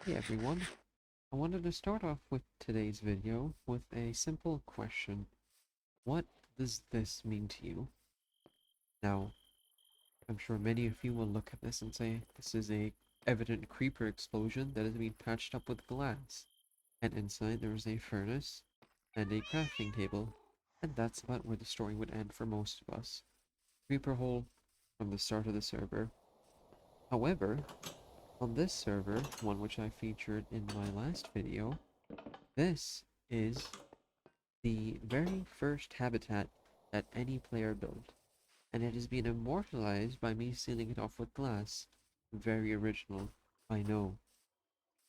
Hey everyone, I wanted to start off with today's video with a simple question. What does this mean to you? Now, I'm sure many of you will look at this and say, this is a evident creeper explosion that has been patched up with glass. And inside there is a furnace and a crafting table. And that's about where the story would end for most of us. Creeper hole from the start of the server. However, on this server, one which I featured in my last video, this is the very first habitat that any player built, and it has been immortalized by me sealing it off with glass. Very original, I know.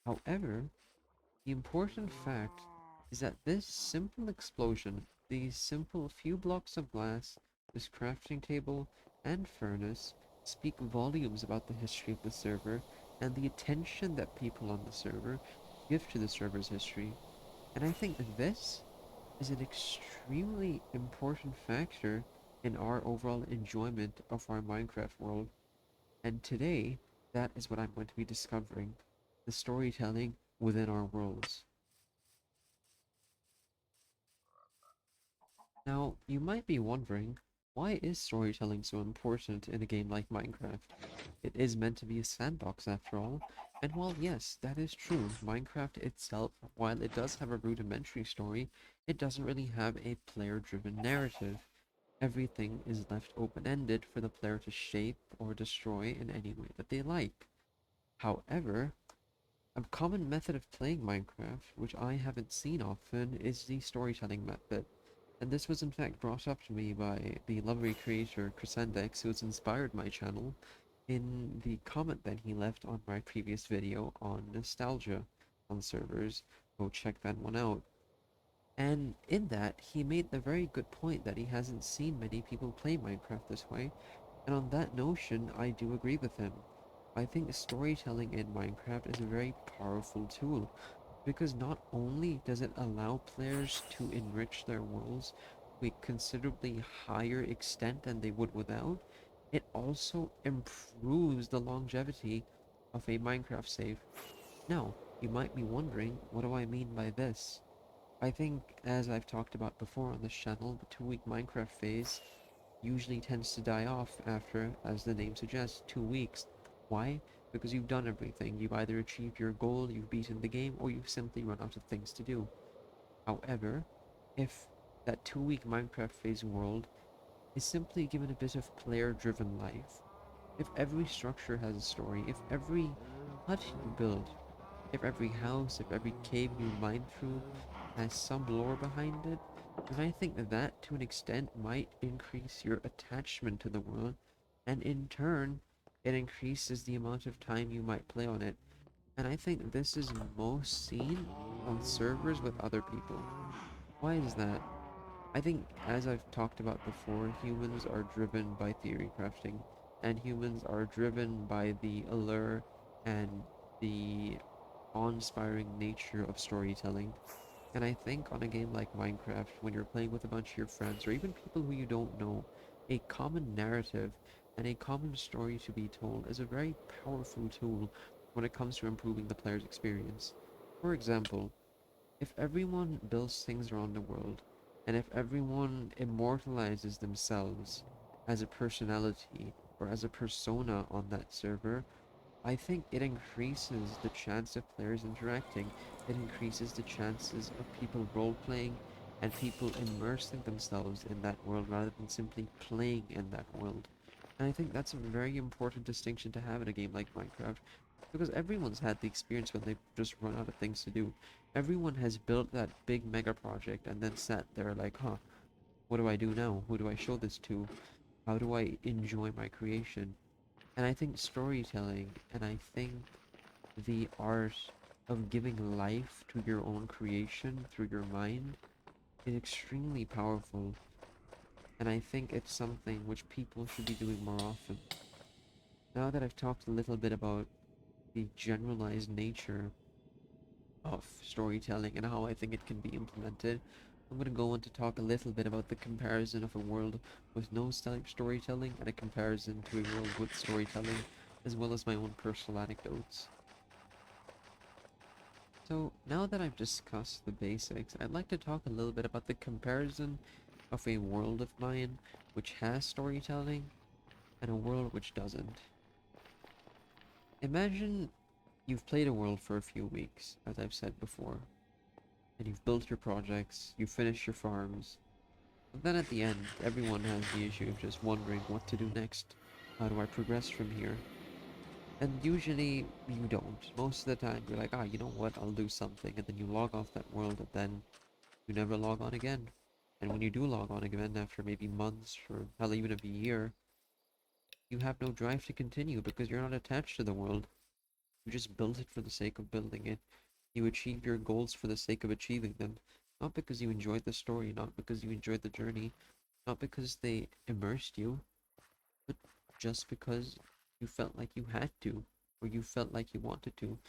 However, the important fact is that this simple explosion, these simple few blocks of glass, this crafting table, and furnace, speak volumes about the history of the server and the attention that people on the server give to the server's history. And I think this is an extremely important factor in our overall enjoyment of our Minecraft world. And today, that is what I'm going to be discovering, the storytelling within our worlds. Now, you might be wondering, why is storytelling so important in a game like Minecraft? It is meant to be a sandbox after all, and while yes, that is true, Minecraft itself, while it does have a rudimentary story, it doesn't really have a player-driven narrative. Everything is left open-ended for the player to shape or destroy in any way that they like. However, a common method of playing Minecraft, which I haven't seen often, is the storytelling method. And this was in fact brought up to me by the lovely creator Crescendex, who has inspired my channel, in the comment that he left on my previous video on nostalgia on servers. Go check that one out. And in that, he made the very good point that he hasn't seen many people play Minecraft this way, and on that notion, I do agree with him. I think storytelling in Minecraft is a very powerful tool, because not only does it allow players to enrich their worlds to a considerably higher extent than they would without, it also improves the longevity of a Minecraft save. Now, you might be wondering, what do I mean by this? I think, as I've talked about before on this channel, the 2-week Minecraft phase usually tends to die off after, as the name suggests, 2 weeks. Why? Because you've done everything. You've either achieved your goal, you've beaten the game, or you've simply run out of things to do. However, if that 2-week Minecraft phase world is simply given a bit of player-driven life, if every structure has a story, if every hut you build, if every house, if every cave you mine through has some lore behind it, then I think that that, to an extent, might increase your attachment to the world, and in turn, it increases the amount of time you might play on it. And I think this is most seen on servers with other people. Why is that? I think, as I've talked about before, humans are driven by theory crafting, and humans are driven by the allure and the awe-inspiring nature of storytelling. And I think on a game like Minecraft, when you're playing with a bunch of your friends, or even people who you don't know, a common narrative and a common story to be told is a very powerful tool when it comes to improving the player's experience. For example, if everyone builds things around the world, and if everyone immortalizes themselves as a personality or as a persona on that server, I think it increases the chance of players interacting. It increases the chances of people role-playing and people immersing themselves in that world rather than simply playing in that world. And I think that's a very important distinction to have in a game like Minecraft, because everyone's had the experience when they've just run out of things to do. Everyone has built that big mega project and then sat there like, huh, what do I do now? Who do I show this to? How do I enjoy my creation? And I think storytelling, and I think the art of giving life to your own creation through your mind is extremely powerful. And I think it's something which people should be doing more often. Now that I've talked a little bit about the generalized nature of storytelling and how I think it can be implemented, I'm going to go on to talk a little bit about the comparison of a world with no storytelling and a comparison to a world with storytelling, as well as my own personal anecdotes. So, now that I've discussed the basics, I'd like to talk a little bit about the comparison of a world of mine which has storytelling and a world which doesn't. Imagine you've played a world for a few weeks, as I've said before, and you've built your projects, you've finished your farms, but then at the end, everyone has the issue of just wondering what to do next. How do I progress from here? And usually you don't. Most of the time you're like, ah, you know what, I'll do something, and then you log off that world, and then you never log on again. And when you do log on again after maybe months or hell even a year, you have no drive to continue because you're not attached to the world. You just build it for the sake of building it. You achieve your goals for the sake of achieving them. Not because you enjoyed the story, not because you enjoyed the journey, not because they immersed you, but just because you felt like you had to, or you felt like you wanted to.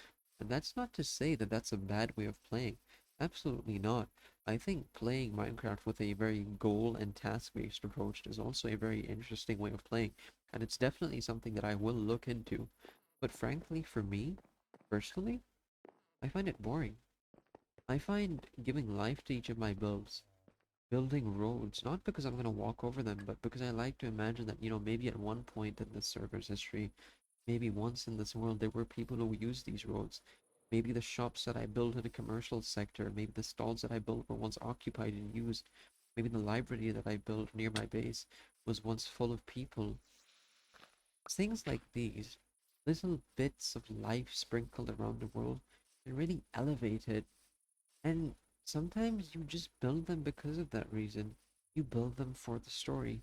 And that's not to say that that's a bad way of playing. Absolutely not. I think playing Minecraft with a very goal and task-based approach is also a very interesting way of playing, and it's definitely something that I will look into. But frankly, for me, personally, I find it boring. I find giving life to each of my builds, building roads, not because I'm gonna walk over them, but because I like to imagine that, maybe at one point in the server's history, maybe once in this world, there were people who used these roads. Maybe the shops that I built in the commercial sector, maybe the stalls that I built were once occupied and used. Maybe the library that I built near my base was once full of people. Things like these, little bits of life sprinkled around the world, can really elevate it. And sometimes you just build them because of that reason. You build them for the story.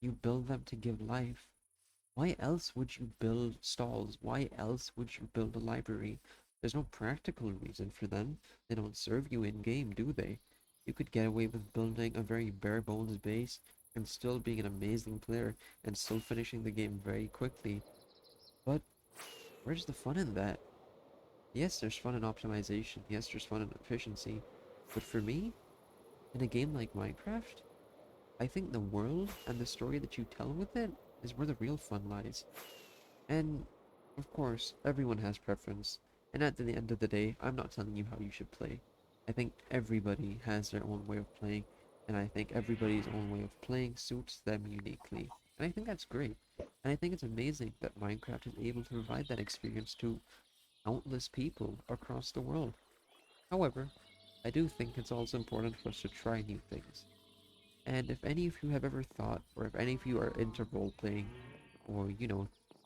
You build them to give life. Why else would you build stalls? Why else would you build a library? There's no practical reason for them. They don't serve you in game, do they? You could get away with building a very bare bones base and still being an amazing player and still finishing the game very quickly. But where's the fun in that? Yes, there's fun in optimization. Yes, there's fun in efficiency. But for me, in a game like Minecraft, I think the world and the story that you tell with it is where the real fun lies. And of course, everyone has preference. And at the end of the day, I'm not telling you how you should play. I think everybody has their own way of playing, and I think everybody's own way of playing suits them uniquely. And I think that's great. And I think it's amazing that Minecraft is able to provide that experience to countless people across the world. However, I do think it's also important for us to try new things. And if any of you have ever thought, or if any of you are into role playing, or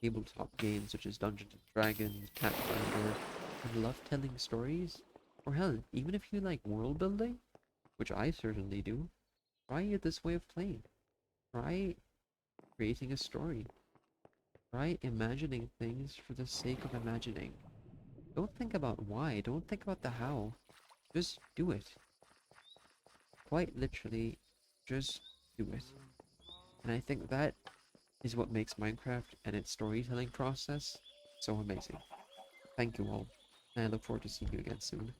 tabletop games such as Dungeons and Dragons, Pathfinder, and love telling stories, or hell, even if you like world building, which I certainly do, try this way of playing. Try creating a story. Try imagining things for the sake of imagining. Don't think about why, don't think about the how. Just do it. Quite literally, just do it. And I think that is what makes Minecraft and its storytelling process so amazing. Thank you all, and I look forward to seeing you again soon.